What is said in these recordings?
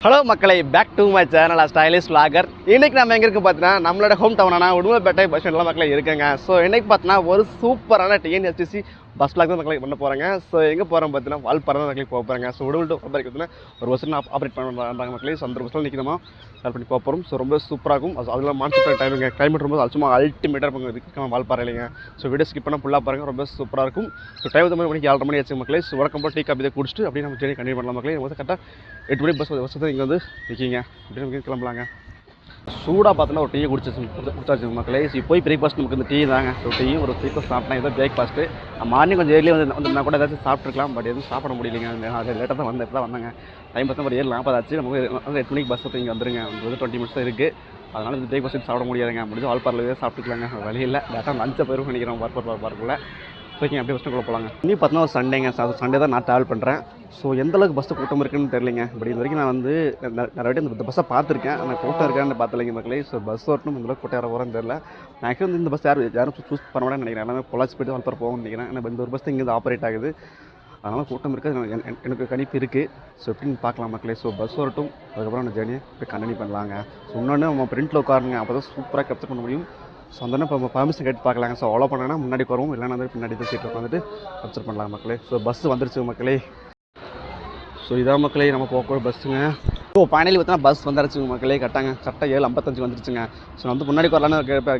Hello மக்களை, back to my channel stylish vlogger. இன்றைக்கி நம்ம எங்கே இருக்குது பார்த்தீங்கன்னா நம்மளோட ஹோம் டவுனான உடுமலைப்பேட்டை பஸ் ஸ்டாண்டில் மக்களை இருக்குங்க. ஸோ இன்றைக்கி பார்த்தீங்கன்னா ஒரு சூப்பரான டிஎன்எஸ்டிசி பஸ் vlog தான் மக்களை பண்ண போகிறாங்க. ஸோ எங்கே போகிறோம் பார்த்தீங்கன்னா வால்பாறை தான் மக்களுக்கு போக போகிறாங்க. ஸோ உடுமலை பார்த்தீங்கன்னா ஒரு பஸ்ஸில் ஆப்ரேட் பண்ணுறாங்க மக்களே. ஸோ அந்த பஸ்ஸில் நிற்கிறோமா ஸ்டார்ட் பண்ணி போக போகிறோம். ஸோ ரொம்ப சூப்பராகும். அதெல்லாம் மான்சூன் டைமுங்க, கிளைமேட் ரொம்ப சும்மா அல்டிமேட்டாக இருப்பாங்க வால்பாறை இல்லைங்க. ஸோ வீடியோ ஸ்கிப் பண்ணால் ஃபுல்லாக பாருங்கள், ரொம்ப சூப்பராக இருக்கும். ஸோ டைம் 9 மணிக்கு 7:30 மணி ஆச்சு மக்களே. ஸோ வழக்கம் போல் டீ காப்பி இதை குடிச்சிட்டு அப்படியே நம்ம ஜேர்னி கண்டினியூ பண்ணலாம் மக்களே. நம்ம கரெக்டாக 8 மணி பஸ் தான் இங்கே வந்து நிற்கிங்க. அப்படின்னு கிளம்பலாங்க. சூடாக பார்த்தோன்னா ஒரு டீயை குடிச்சாச்சு மக்களே. ஸோ போய் பிரேக்ஃபாஸ்ட் நமக்கு இந்த டீ தாங்க. ஸோ டீயும் ஒரு பிரேக்ஃபாஸ்ட் சாப்பிட்டேன். ஏதோ பிரேக்ஃபாஸ்ட்டு மார்னிங் கொஞ்சம் ஏர்லி வந்து கூட ஏதாச்சும் சாப்பிட்ருக்கலாம். பட் எதுவும் சாப்பிட முடியலைங்க. அது லேட்டாக தான் இப்போ தான் வந்தாங்க. டைம் பார்த்தா ஒரு 7:40 ஆச்சு. நமக்கு 8 மணிக்கு பஸ் இங்கே வந்துருங்க. வந்து 20 மினிட்ஸ் தான் இருக்குது. அதனால் இந்த பிரேக்ஃபாஸ்ட் சாப்பிட முடியாதுங்க. முடிஞ்சு வால்பாறையிலே சாப்பிட்டுக்கலாங்க. வழி இல்லை, லேட்டாக லஞ்சை போயிடும் நினைக்கிறோம் பார்க்குள்ள. ஓகே, அப்படியே பஸ்ட்டுக்குள்ளே போகலாங்க. இன்னும் பார்த்தீங்கன்னா ஒரு சண்டேங்க. சண்டே தான் நான் ட்ராவல் பண்ணுறேன். ஸோ எந்தளவுக்கு பஸ்ஸு கூட்டம் இருக்குன்னு தெரியலைங்க. பட் இது வரைக்கும் நான் வந்து நிறைய இந்த பஸ்ஸை பார்த்துருக்கேன். ஆனால் கூட்டம் இருக்கான்னு பார்த்தலைங்க மக்களே. ஸோ பஸ் வரட்டும், இந்தளவுக்கு கூட்டம் யாரும் போகிறேன்னு தெரியல. மேக்ஸிமம் இந்த பஸ் யாரும் சூஸ் பண்ண மாட்டேன்னு நினைக்கிறேன். எல்லாமே பொள்ளாச்சி போய்ட்டு வால்பாறை போகணும்னு நினைக்கிறேன். ஏன்னா இந்த ஒரு பஸ் இங்கே ஆப்ரேட் ஆகுது. அதனால் கூட்டம் இருக்குது, எனக்கு கணிப்பு இருக்குது. ஸோ எப்படின்னு பார்க்கலாம் மக்களே. ஸோ பஸ் வரட்டும், அதுக்கப்புறம் அந்த ஜேர்னியை போய் கண்டினியூ பண்ணலாங்க. ஸோ இன்னொன்று நம்ம பிரிண்டில் உட்காருங்க, அப்போ தான் சூப்பராக கேப்சர் பண்ண முடியும். ஸோ அந்த இப்போ பர்மிஷன் கேட்டு பார்க்கலாங்க. ஸோ அவ்வளோ பண்ணேன்னா முன்னாடி வருவோம், இல்லைன்னா வந்து பின்னாடி தான் சீட்டில் உட்காந்துட்டு கேப்சர் பண்ணலாம் மக்களே. ஸோ பஸ் வந்துருச்சு மக்களே. ஸோ இதான் மக்களே நம்ம போக பஸ்ஸுங்க. ஸோ ஃபைனலி பார்த்தீங்கன்னா பஸ் வந்துருச்சு மக்களே. கரெக்டாக 7:55 வந்துருச்சுங்க. ஸோ வந்து முன்னாடி வரலான்னு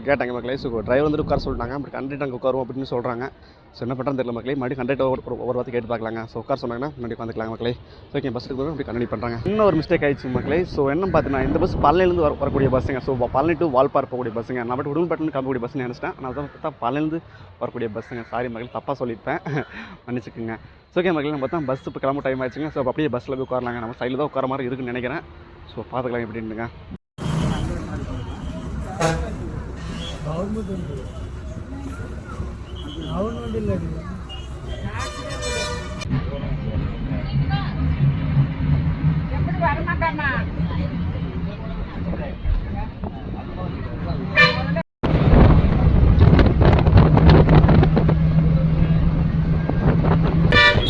கேட்டாங்க மக்களே. ஸோ டிரைவர் வந்துட்டு உட்கார சொல்லிட்டாங்க. பட் கண்டக்டர் அங்கே உட்காரும் அப்படின்னு சொல்கிறாங்க. ஸோ என்ன பண்ணுறது தெரியல மக்களே. மறுபடியும் கண்டக்டர் ஒரு வார்த்தை கேட்டு பார்க்கலாங்க. ஸோ உட்கார சொன்னாங்கன்னா முன்னாடி வந்துக்கலாம் மக்களே. ஸோ ஓகே, பஸ்ஸுக்கு போய் அப்படி கண்டினியூ பண்ணுறாங்க. இன்னும் ஒரு மிஸ்டேக் ஆயிடுச்சு மக்களே. ஸோ என்ன பார்த்தீங்கன்னா இந்த பஸ் பழனிலேருந்து வரக்கூடிய பஸ்ஸுங்க. ஸோ பழனி டு வால்பாறை போகக்கூடிய பஸ்ஸுங்க. நான் மட்டும் உடுமலைப்பேட்டை கிளம்பக்கூடிய பஸ்ஸுன்னு நினச்சிட்டேன். நான் தான் பார்த்தா பழனிலேருந்து வரக்கூடிய பஸ்ஸுங்க. சாரி மக்களே, தப்பாக சொல்லியிருப்பேன், மன்னிச்சுக்குங்க. ஸோ ஓகே மக்களே, நம்ம பார்த்தா பஸ் இப்போ கிளம்ப டைம் ஆயிடுச்சுங்க. ஸோ அப்படியே பஸ்ஸில் போய் உட்காரலாங்க. நம்ம சைடில் தான் உட்கார மாதிரி இருக்குன்னு நினைக்கிறேன். ஸோ பார்த்துக்கலாம் எப்படின்னுங்க.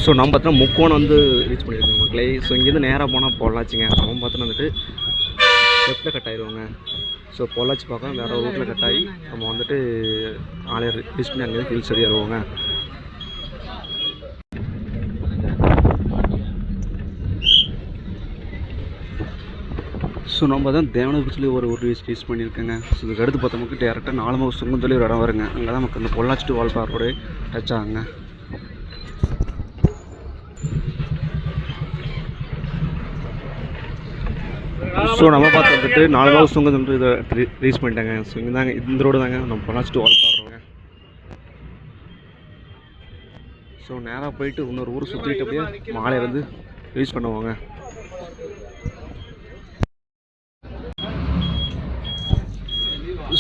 ஸோ நம்ம பார்த்தோன்னா முக்கோணம் வந்து ரீச் பண்ணியிருக்கோங்க மக்களே. ஸோ இங்கேருந்து நேராக போனால் பொள்ளாச்சிங்க. நம்ம பார்த்தோன்னா வந்துட்டு லெஃப்ட்டில் கட் ஆயிடுவாங்க. ஸோ பொள்ளாச்சி பார்க்க வேறு ஒரு ரூட்டில் கட் ஆகி நம்ம வந்துட்டு ஆலையை ரீச் பண்ணி அங்கேருந்து ஹில்ஸ் ஏறுவாங்க. ஸோ நம்ம தான் தேவனூர் சொல்லி ஒரு ரீச் பண்ணியிருக்கேங்க. ஸோ இதுக்கு அடுத்து பார்த்தோம்னா டேரெக்டாக 4 சுங்கம் சொல்லி ஒரு இடம் வருங்க. அங்கே தான் நமக்கு அந்த Pollachi to Valparai road touch ஆகுங்க. ஸோ நம்ம பார்த்து வந்துட்டு 4 சுங்கம் வந்து இதை ரீச் பண்ணிட்டாங்க. ஸோ இங்கே தாங்க இந்த ரோடு தாங்க நம்ம பொள்ளாச்சி டு வால்பாறை. ஸோ நேராக போயிட்டு இன்னொரு ஊர் சுற்றிட்டு அப்படியே மாலையை வந்து ரீச் பண்ணுவாங்க.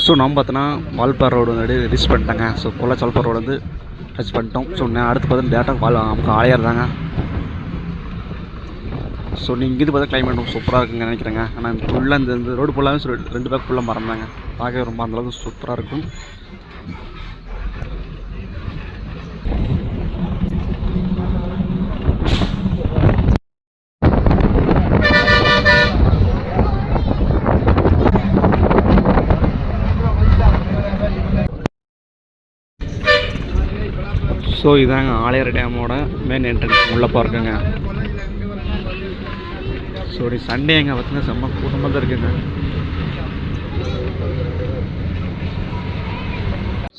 ஸோ நம்ம பார்த்தோன்னா வால்பாறை ரோடு வந்து ரீச் பண்ணிட்டாங்க. ஸோ பொள்ளாச்சி வால்பாறை ரோடு வந்து டச் பண்ணிட்டோம். ஸோ அடுத்து பார்த்தா டேட்டாக நமக்கு ஆலையாக இருந்தாங்க. ஸோ நீங்கள் இது பார்த்தா கிளைமேட் சூப்பராக இருக்குங்க நினைக்கிறேங்க. ஆனால் ஃபுல்லாக இந்த ரோடு ஃபுல்லாகவே 2 பேக் ஃபுல்லாக மரம் தாங்க. பார்க்கவே ரொம்ப அந்தளவுக்கு சூப்பராக இருக்கும். ஸோ இதாங்க ஆலையார் டேமோட மெயின் என்ட்ரன்ஸ் உள்ளே பார்க்குங்க. ஸோ சண்டே எங்கே பார்த்தீங்கன்னா செம்ம கூட்டமாக தான் இருக்குங்க.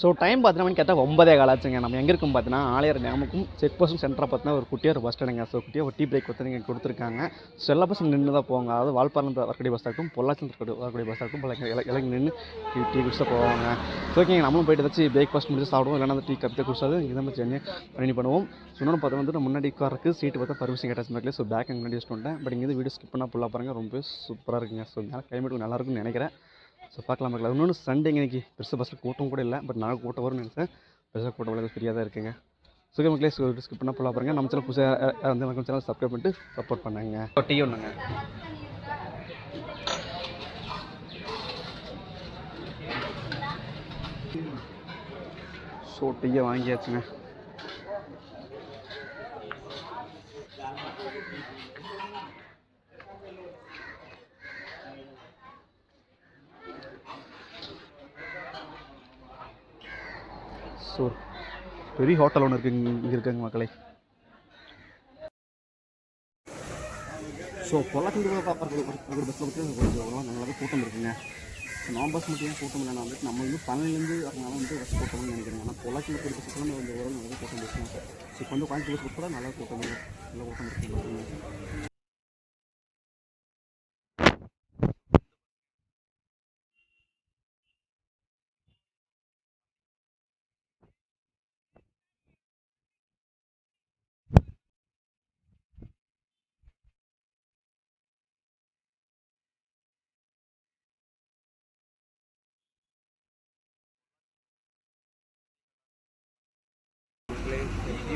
ஸோ டைம் பார்த்தீங்கன்னா மணி கேட்டால் 9:15 ஆச்சுங்க. நம்ம எங்கே இருக்கும் பார்த்தீங்கன்னா ஆலையார் டேமுக்கும் செக் போஸ்ட்டும் சென்டராக பார்த்தீங்கன்னா ஒரு குட்டியாக ஒரு பஸ் ஸ்டாண்டுங்க. ஸோ குட்டியாக ஒரு டீ பிரேக் வந்து நீங்கள் கொடுத்துருக்காங்க. ஸோ எல்லா பஸ்ஸும் நின்று தான் போவாங்க. அதாவது வால்பாறையிலேருந்து வரக்கூடிய பஸ் ஆகட்டும், பொள்ளாச்சியில் வரக்கூடிய பஸ் ஆகட்டும், எல்லாம் நின்று டீ குடிச்சு போவாங்க. ஸோ ஓகேங்க, நம்மளும் போய்ட்டு ஏதாச்சும் பிரேக்ஃபாஸ்ட் முடிச்சு சாப்பிடுவோம், இல்லைனா அந்த டீ கப்பி குடிச்சாது இங்கே தான் ஜெர்னி பண்ணி பண்ணுவோம். ஸோ இன்னொன்று பார்த்தா வந்து முன்னாடி உட்காருக்கு சீட்டு பார்த்தா பர்மிஷன் கேட்டாச்சு மக்களே. ஸோ பேக் முன்னாடி யூஸ் பண்ணிட்டேன். பட் இங்கே வீடியோ ஸ்கிப் பண்ணால் ஃபுல்லாக பாருங்கள், ரொம்ப சூப்பராக இருக்குங்க. ஸோ மேலே கிளைமேட் நல்லா இருக்குன்னு நினைக்கிறேன். ஸோ பார்க்கலாம் மக்கள். இன்னொன்று சண்டே இன்றைக்கி பெருசாக பஸ்ஸில் கூட்டம் கூட இல்லை. பட் நான் கூட்டம் வரும்னு நினச்சேன். பெருசாக கூட்டம் வளர்ந்து ஃப்ரீயாக தான் இருக்குங்க. ஸோ மக்களே, ஸ்கிப் பண்ணால் ஃபுல்லாக பாருங்கள். நம்ம சேனல் புதுசாக வந்து நம்ம சேனல் சப்ஸ்கிரைப் பண்ணிட்டு சப்போர்ட் பண்ணாங்க. டீ ஒன்றுங்க. ஸோ டீயை வாங்கியாச்சுங்க. ஸோ பெரிய ஹோட்டல் ஒன்று இருக்குங்க இங்கே இருக்குங்க மக்களே. ஸோ பொள்ளாச்சிக்கு பார்க்குறது பஸ்ஸில் பற்றி கொஞ்சம் நல்லாவே கூட்டம் இருக்குங்க. நான் பஸ் மட்டும் ஏன் கூட்டம் இல்லைனா வந்துட்டு நம்ம வந்து பழனிலேருந்து வரனால வந்து பஸ் கூட்டம்னு நினைக்கிறேன். ஆனால் பொள்ளாச்சியில் போய் பஸ் வந்து வந்து ஓரளவு நல்லா கூட்டம் இருக்குங்க. ஸோ இப்போ வந்து கோயம்புத்தூர் பஸ் கூட நல்லா கூட்டம் இருக்குங்க.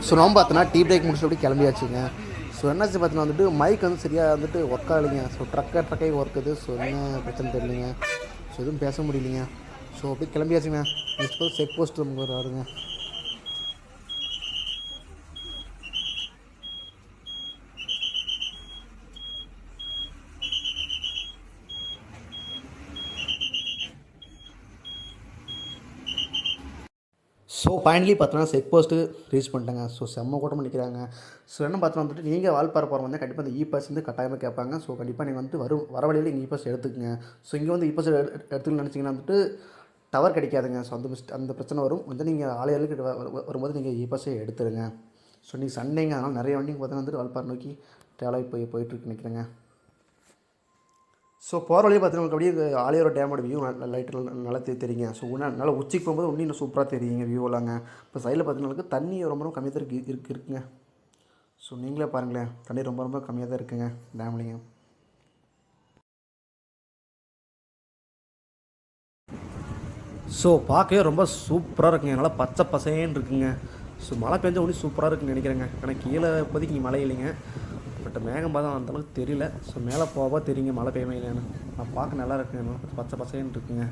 ஸோ நம்ம பார்த்தோன்னா டீ பிரேக் முடிச்சுட்டு அப்படி கிளம்பியாச்சுங்க. ஸோ என்னாச்சு பார்த்தீங்கன்னா வந்துட்டு மைக் வந்து சரியாக வந்துட்டு ஒர்க் ஆகலைங்க. ஸோ ட்ரக்கே ஒர்க்குது. ஸோ என்ன பிரச்சனை தெரியலைங்க. ஸோ எதுவும் பேச முடியலைங்க. ஸோ அப்படியே கிளம்பியாச்சுங்க. நெக்ஸ்ட் செக் போஸ்ட் நமக்கு வருவாருங்க. ஸோ ஃபைனலி பார்த்தோன்னா செக் போஸ்ட்டு ரீச் பண்ணிட்டாங்க. ஸோ செம்ம கூட்டம் பண்ணிக்கிறாங்க. ஸோ என்ன பார்த்தோன்னா வந்துட்டு நீங்கள் வால்பாறை போகிற வந்து கண்டிப்பாக இந்த இ-பாஸ் வந்து கட்டாயமாக கேட்பாங்க. ஸோ கண்டிப்பாக நீங்கள் வந்து வர வழியில் இங்கே இ-பாஸ் எடுத்துக்கங்க. ஸோ இங்கே வந்து இ-பாஸ் எடுத்துக்கணும்னு நினச்சிங்கன்னா வந்துட்டு டவர் கிடைக்காதுங்க. ஸோ அந்த பிரச்சனை வரும். வந்து நீங்கள் ஆலையாளுக்கு வரும்போது நீங்கள் இ-பாஸே எடுத்துருங்க. ஸோ நீங்கள் சண்டேங்க, அதனால் நிறைய வண்டிங்க பார்த்தீங்கன்னா வந்துட்டு வால்பாறை நோக்கி ட்ராவல் போயிட்டுருக்கு நினைக்கிறேங்க. ஸோ போகிற வழியே பார்த்தீங்கன்னா அப்படியே ஆலியார் டேமோட வியூ லைட்டு நல்லா தெரியுங்க. ஸோ நல்லா உச்சிக்கு போகும்போது இன்னும் சூப்பராக தெரியுங்க வியூலாங்க. இப்போ சைடில் பார்த்தீங்கன்னா தண்ணி ரொம்ப கம்மியாக தான் இருக்குங்க. ஸோ நீங்களே பாருங்களேன், தண்ணி ரொம்ப கம்மியாக தான் இருக்குங்க டேம்லேயும். ஸோ பார்க்கவே ரொம்ப சூப்பராக இருக்குங்க. நல்லா பச்சை பசேன்னு இருக்குங்க. ஸோ மழை பெஞ்சா ஒன்றும் சூப்பராக இருக்குன்னு நினைக்கிறேங்க. ஆனால் கீழே இப்போதைக்கு இங்கே மழை இல்லைங்க. பட் மேகம் பார்த்தா அந்தளவுக்கு தெரியல. ஸோ மேலே போவா தெரியுங்க மழை பெய்யுமே இல்லைன்னு. நான் பார்க்க நல்லா இருக்குங்க. பச்சை பசேன்னு இருக்குங்க.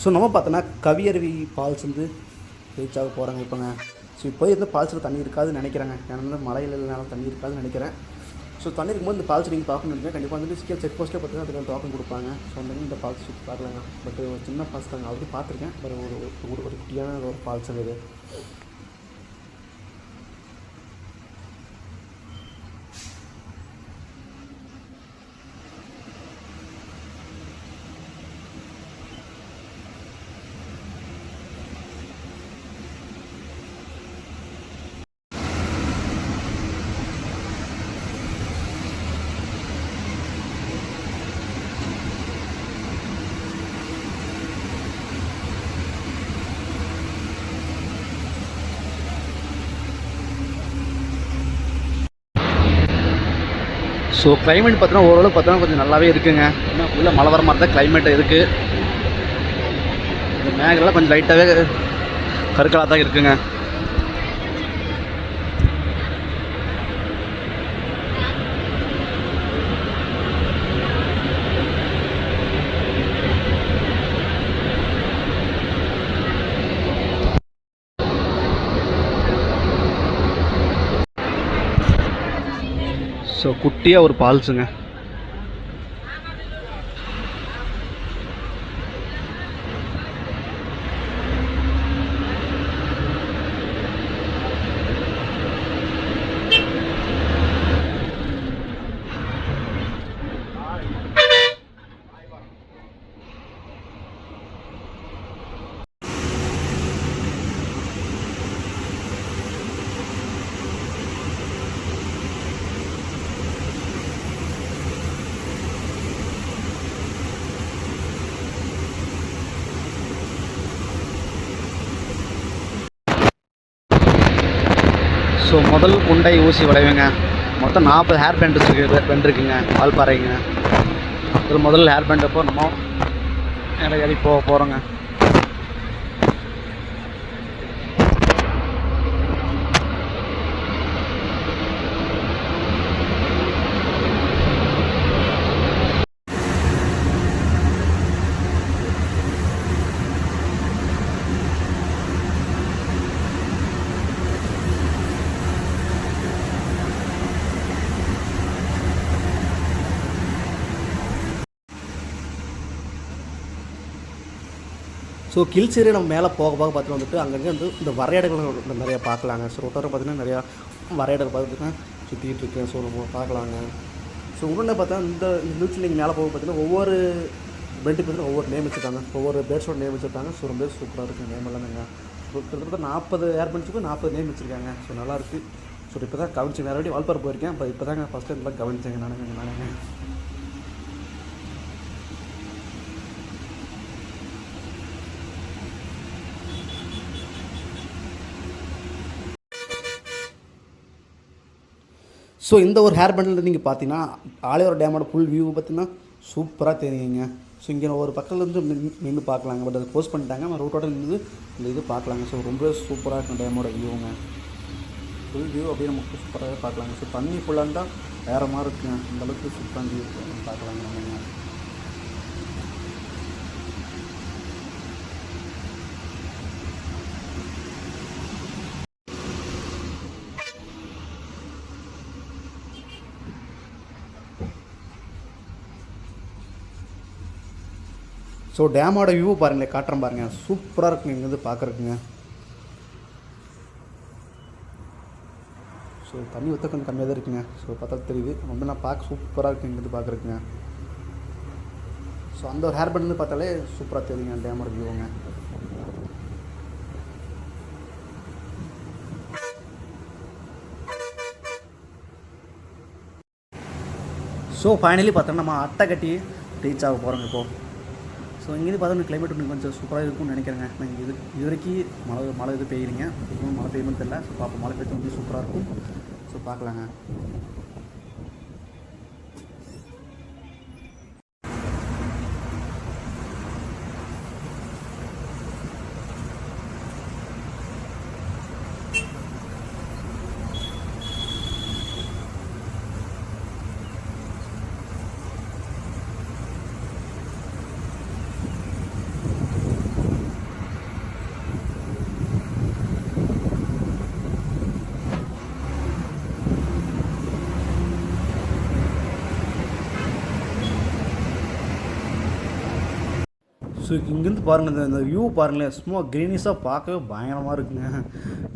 ஸோ நம்ம பார்த்தோன்னா கவியருவி ஃபால்ஸ் வந்து ரீச் ஆக போகிறாங்க இப்போங்க. ஸோ இப்போ இந்த ஃபால்ஸில் தண்ணி இருக்காதுன்னு நினைக்கிறேங்க. ஏன்னா மழையில் இல்லைனாலும் தண்ணி இருக்காதுன்னு நினைக்கிறேன். ஸோ தண்ணி இருக்கும்போது இந்த ஃபால்ஸ் நீங்கள் பார்க்கணுன்னு நினைக்கிறேன். கண்டிப்பாக வந்து சிக்கல் செக் போஸ்ட்டே பார்த்தீங்கன்னா அதுக்கு டோக்கன் கொடுப்பாங்க. ஸோ அந்த இந்த ஃபால்ஸ் சுற்றி பார்க்கலாங்க. பட் ஒரு சின்ன ஃபால்ஸ் தாங்க, ஆல்ரெடி பார்த்துருக்கேன். ஒரு குட்டியான ஒரு ஃபால்ஸ் அது. ஸோ கிளைமேட் பார்த்தீங்கன்னா ஓரளவு பார்த்தோன்னா கொஞ்சம் நல்லாவே இருக்குங்க. ஏன்னா ஃபுல்லாக மழை வர மாதிரி தான் கிளைமேட் இருக்குது. இந்த மேகெல்லாம் கொஞ்சம் லைட்டாகவே கருக்கலாக தான் இருக்குங்க. ஸோ குட்டியாக ஒரு ஃபால்ஸுங்க. ஸோ முதல் குண்டை ஊசி வளைவுங்க. மொத்தம் 40 ஹேர் பேண்ட் இருக்குங்க வால்பாறைங்க. முதல் ஹேர் பேண்ட் அப்போ நம்ம ஏறி போகிறோங்க. ஸோ ஹில்ஸ் ஏரியா நம்ம மேலே போக போக பார்த்துட்டு வந்துட்டு அங்கங்கே வந்து இந்த வரையாடுகள் நிறையா பார்க்கலாங்க. ஸோ ரோட்டோரம் பார்த்திங்கன்னா நிறையா வரையாடுகள் பார்த்துட்டு சுற்றிக்கிட்டு இருக்கேன். ஸோ நம்ம பார்க்கலாங்க. ஸோ உடனே பார்த்தா இந்த ஹில்ஸில் நீங்கள் மேலே போக பார்த்தீங்கன்னா ஒவ்வொரு பெட்டுக்கு பார்த்தீங்கன்னா ஒவ்வொரு நேம் வச்சுருக்காங்க. ஒவ்வொரு பேர்ட்ஸோட நேம் வச்சுருக்காங்க. ஸோ ரொம்ப சூப்பராக இருக்குது நேம் எல்லாமேங்க. ஸோ கிட்டத்தட்ட 40 ஏர்பன்ஸுக்கு 40 நேம் வச்சுருக்காங்க. ஸோ நல்லாயிருக்கு. ஸோ இப்போ தான் கவனிச்சு வேறு வாட்டி வால்பாறை போயிருக்கேன். இப்போ தாங்க ஃபஸ்ட் டைம் எல்லாம் கவனிச்சேங்க நானுங்க. ஸோ இந்த ஒரு ஹேர் பேண்டில் நீங்கள் பார்த்தீங்கன்னா ஆலியார் டேமோட ஃபுல் வியூ பார்த்தீங்கன்னா சூப்பராக தெரியுங்க. ஸோ இங்கே ஒரு பக்கத்துலேருந்து நின்று பார்க்கலாங்க. பட் அதை க்ளோஸ் பண்ணிட்டாங்க. நம்ம ரோட்டோட நின்று இந்த இது பார்க்கலாங்க. ஸோ ரொம்ப சூப்பராக இருக்கும் டேமோட வியூங்க. ஃபுல் வியூ அப்படியே நமக்கு சூப்பராகவே பார்க்கலாங்க. ஸோ தண்ணி ஃபுல்லாக இருந்தால் வேறு மாதிரி இருக்குங்க. அந்தளவுக்கு சூப்பராக வியூ பார்க்கலாங்க நம்ம. ஸோ டேமோட வியூ பாருங்களேன், காட்டுறேன் பாருங்கள். சூப்பராக இருக்குங்க இங்கேருந்து பார்க்குறதுக்குங்க. ஸோ தண்ணி ஊற்ற கொஞ்சம் கம்மியாக தான் இருக்குங்க. ஸோ பார்த்தா தெரியுது. ரொம்ப நான் பார்க்க சூப்பராக இருக்குது இங்கேருந்து பார்க்குறதுக்குங்க. ஸோ அந்த ஒரு ஹேர் பேண்ட் பார்த்தாலே சூப்பராக தெரியுங்க டேமோட வியூங்க. ஸோ ஃபைனலி பார்த்தோன்னா நம்ம அட்டைக்கட்டி ரீச் ஆக போகிறோங்க இப்போது. ஸோ இங்கேருந்து பார்த்தா கிளைமேட் இன்னும் கொஞ்சம் சூப்பராக இருக்கும்னு நினைக்கிறேங்க. நான் இது வரைக்கும் மழை இது பெய்யுறீங்க. இன்னும் மழை பெய்யும்னு தெரியல. ஸோ பார்ப்போம். மழை பெய்யும் வந்து சூப்பராக இருக்கும். ஸோ பார்க்கலாங்க. ஸோ இங்கேருந்து பாருங்கள், இந்த வியூ பாருங்களேன். சும்மா க்ரீனிஸாக பார்க்கவே பயங்கரமாக இருக்குங்க.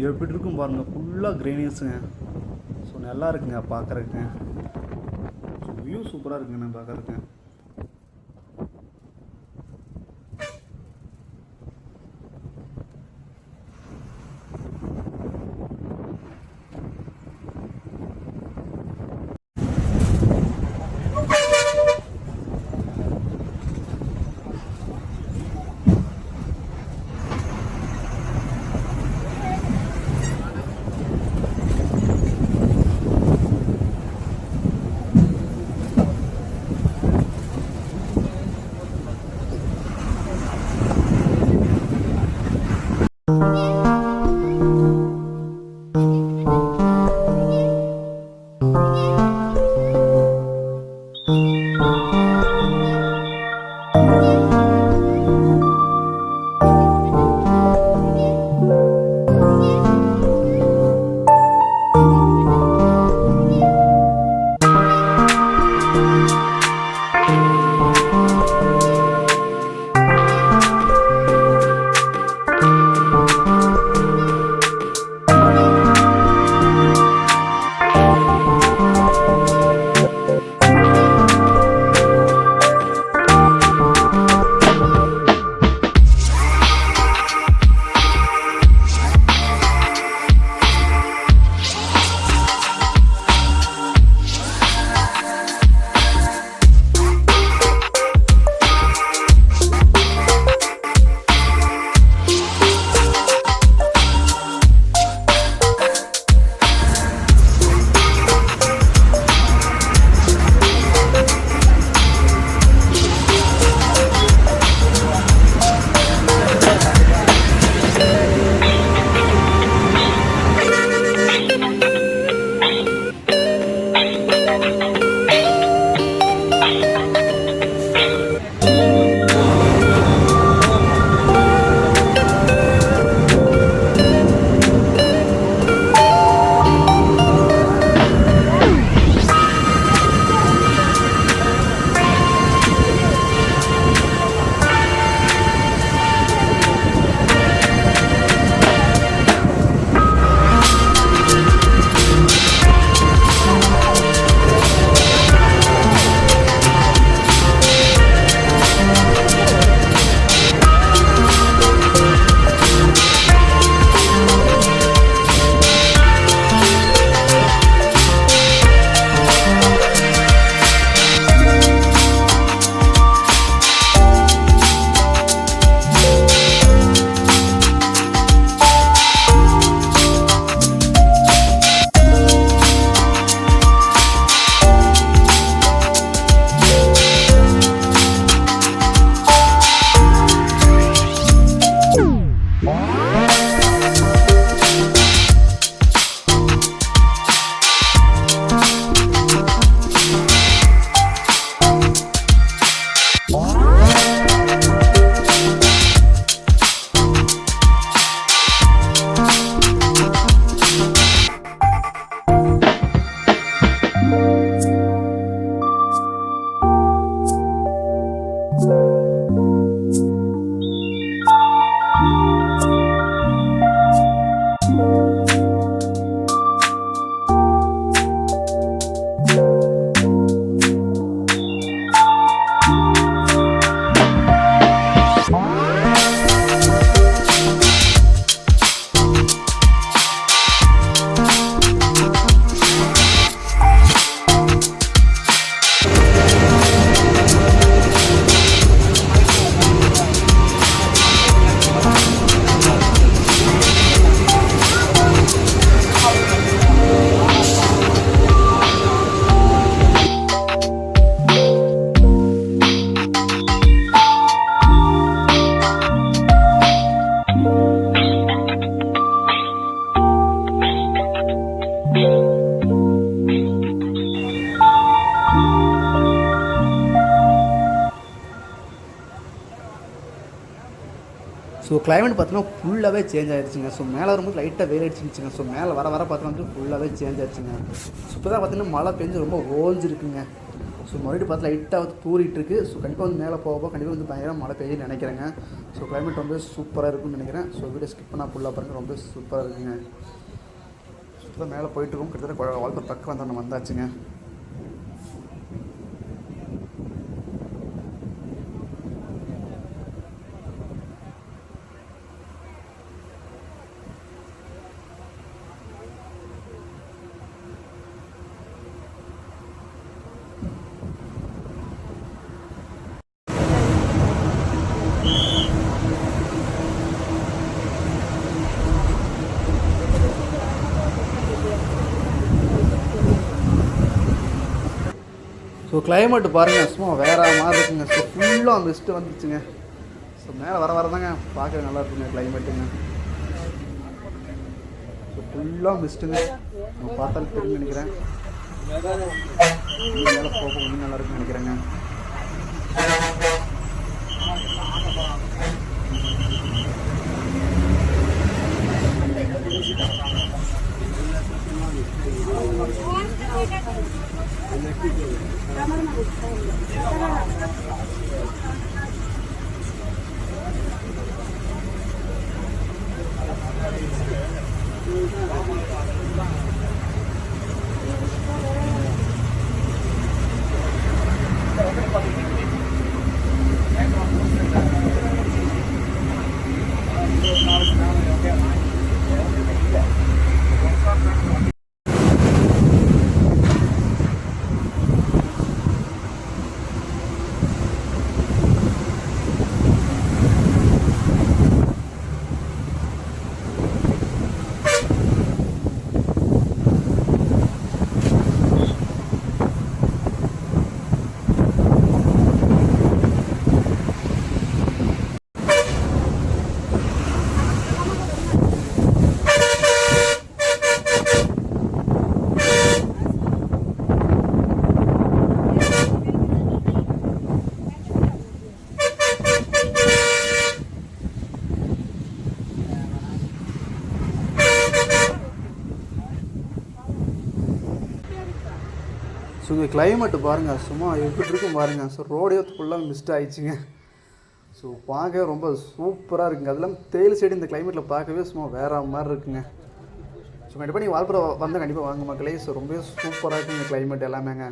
எப்படி இருக்கும் பாருங்கள், ஃபுல்லாக க்ரீனிஸுங்க. ஸோ நல்லா இருக்குங்க பார்க்குறதுக்குங்க. ஸோ வியூ சூப்பராக இருக்குங்க நான் பார்க்குறதுக்கு. ஸோ கிளைமேட் பார்த்தீங்கன்னா ஃபுல்லாகவே சேஞ்ச் ஆகிடுச்சுங்க. ஸோ மேலே வரும்போது லைட்டாக வெயில் அடிச்சுருந்துச்சுங்க. ஸோ மேலே வர பார்த்தீங்கன்னா வந்து ஃபுல்லாகவே சேஞ்ச் ஆகிடுச்சுங்க. ஸோ இப்போ தான் பார்த்தீங்கன்னா மழை பெஞ்சு ரொம்ப ஓஞ்சிருக்குங்க. ஸோ மறுபடியும் பார்த்து லைட்டாக வந்து தூரிட்டு இருக்குது. ஸோ கண்டிப்பாக வந்து மேலே போக கண்டிப்பாக வந்து பயங்கரமாக மழை பெய்யுன்னு நினைக்கிறேங்க. ஸோ கிளைமேட் ரொம்ப சூப்பராக இருக்குன்னு நினைக்கிறேன். ஸோ வீடியோ ஸ்கிப் பண்ணால் ஃபுல்லாக பாருங்கள், ரொம்ப சூப்பராக இருக்குங்க. ஸோ மேலே போயிட்டு இருக்கோம். கிட்டத்தட்ட வால்பர் பக்கம் வந்து நம்ம வந்தாச்சுங்க. ஸோ கிளைமேட்டு பாருங்கள் சும்மா வேறு மாதிரி இருக்குங்க. ஸோ ஃபுல்லாக மிஸ்ட்டு வந்துச்சுங்க. ஸோ மேலே வர தாங்க பார்க்க நல்லா இருக்குங்க கிளைமேட்டுங்க. ஸோ ஃபுல்லாக மிஸ்ட்டுங்க. நம்ம பார்த்தாலும் தெரிஞ்சு நினைக்கிறேன். மேலே போக இன்னும் நல்லா இருக்குன்னு நினைக்கிறேங்க. ஸோ இந்த கிளைமேட்டு பாருங்கள் சும்மா எப்படி இருக்கும் பாருங்கள். ஸோ ரோடே ஃபுல்லாக மிஸ்ட் ஆகிடுச்சிங்க. ஸோ பார்க்கவே ரொம்ப சூப்பராக இருக்குங்க. அதெல்லாம் தேயிலை சைடு இந்த கிளைமேட்டில் பார்க்கவே சும்மா வேறு மாதிரி இருக்குங்க. ஸோ கண்டிப்பாக நீங்கள் வால்புரா வந்தால் கண்டிப்பாக வாங்க மக்களே. ஸோ ரொம்ப சூப்பராக இருக்குங்க கிளைமேட் எல்லாமேங்க.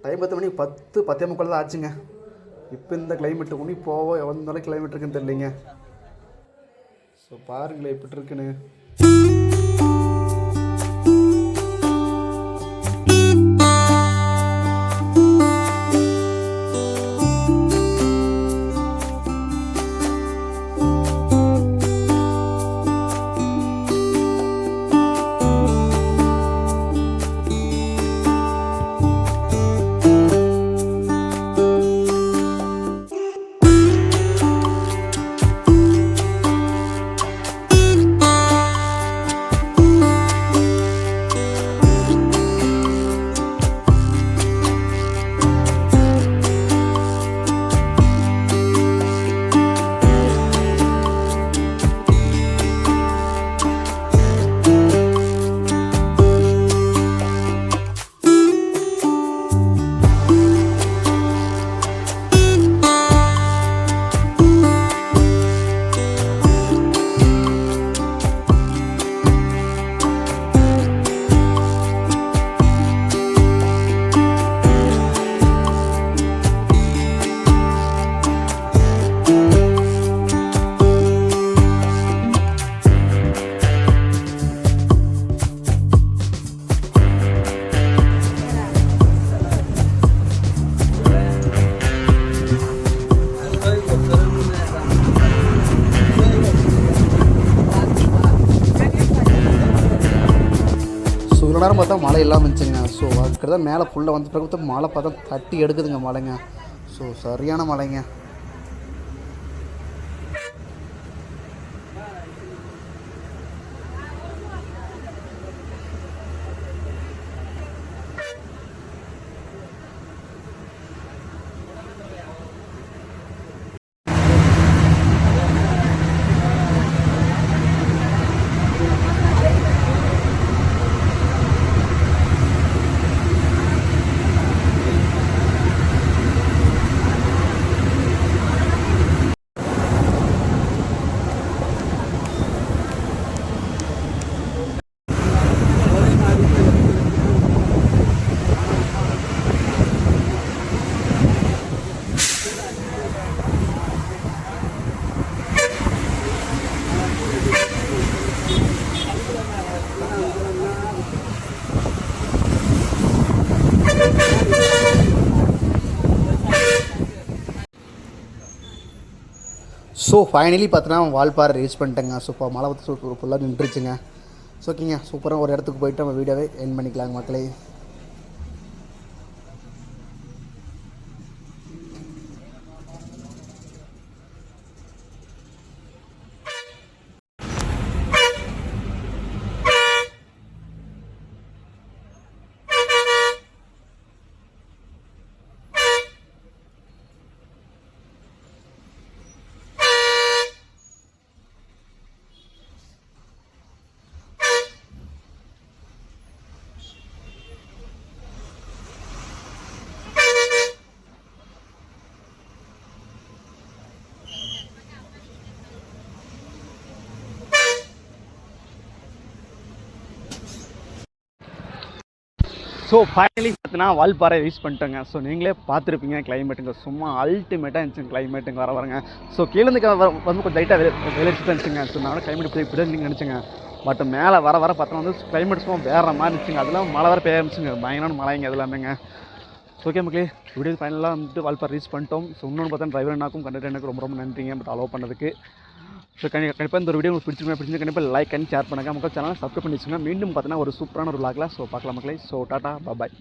டைம் 10 மணிக்கு 10:10 தான் ஆச்சுங்க. இப்போ இந்த கிளைமேட்டு உனி போவோம் எவ்வளோ கிளைமேட் இருக்குன்னு தெரியலிங்க. ஸோ பாருங்களேன் எப்படி இருக்குன்னு. இவ்வளோ நேரம் பார்த்தா மழை இல்லாமல் இருந்துச்சுங்க. ஸோ அதுக்கு தான் மேலே ஃபுல்லாக வந்து பிறகு மழை பார்த்தா தட்டி எடுக்குதுங்க மழைங்க. ஸோ சரியான மழைங்க. ஸோ ஃபைனலி பார்த்தீங்கன்னா வால்பாறை ரீச் பண்ணிட்டேங்க. ஸோ இப்போ மழை வந்து ஃபுல்லாக நின்றுச்சுங்க. ஸோ ஓகேங்க, சூப்பராக ஒரு இடத்துக்கு போயிட்டு நம்ம வீடியோவே எண்ட் பண்ணிக்கலாங்க மக்களே. ஸோ ஃபைனலி பார்த்தீங்கன்னா வால்பாறை ரீச் பண்ணிட்டோங்க. ஸோ நீங்களே பார்த்துருப்பீங்க கிளைமேட்டுங்க, சும்மா அல்டிமேட்டாக இருந்துச்சுங்க கிளைமேட்டுங்க வரங்க. ஸோ கீழேருந்து வந்து கொஞ்சம் லைட்டாக வெளியிட்டு இருந்துச்சுங்க. ஸோ நான் கிளைமேட் இப்படி நீங்கள் நினச்சிங்க. பட் மேலே வர பார்த்தோன்னா வந்து கிளைமேட் சும்மா வேறு மாதிரி இருந்துச்சுங்க. அதெல்லாம் மழை வர பெய்ய ஆரம்பிச்சுங்க, பயங்கரமான மழைங்க அது எல்லாமேங்க. ஸோ ஓகே மக்களே, வீடியோ ஃபைனலாக வந்துட்டு வால்பாறை ரீச் பண்ணிட்டோம். ஸோ இன்னொன்று பார்த்தா டிரைவர் அண்ணாக்கும் கண்டக்டர் எனக்கு ரொம்ப ரொம்ப நன்றிங்க பட் அலோவ் பண்ணதுக்கு. ஸோ கண்டிப்பாக இந்த ஒரு வீடியோ உங்களுக்கு பிடிச்சிருந்தா கண்டிப்பாக லைக் அண்ட் ஷேர் பண்ணுங்கள். மக்கள் சேனலை சப்ஸ்கிரைப் பண்ணி வச்சுங்க. மீண்டும் பார்த்தீங்கன்னா ஒரு சூப்பரான ஒரு vlogல ஸோ பார்க்கலாம் மக்களே. ஸோ டாட்டா பாய்.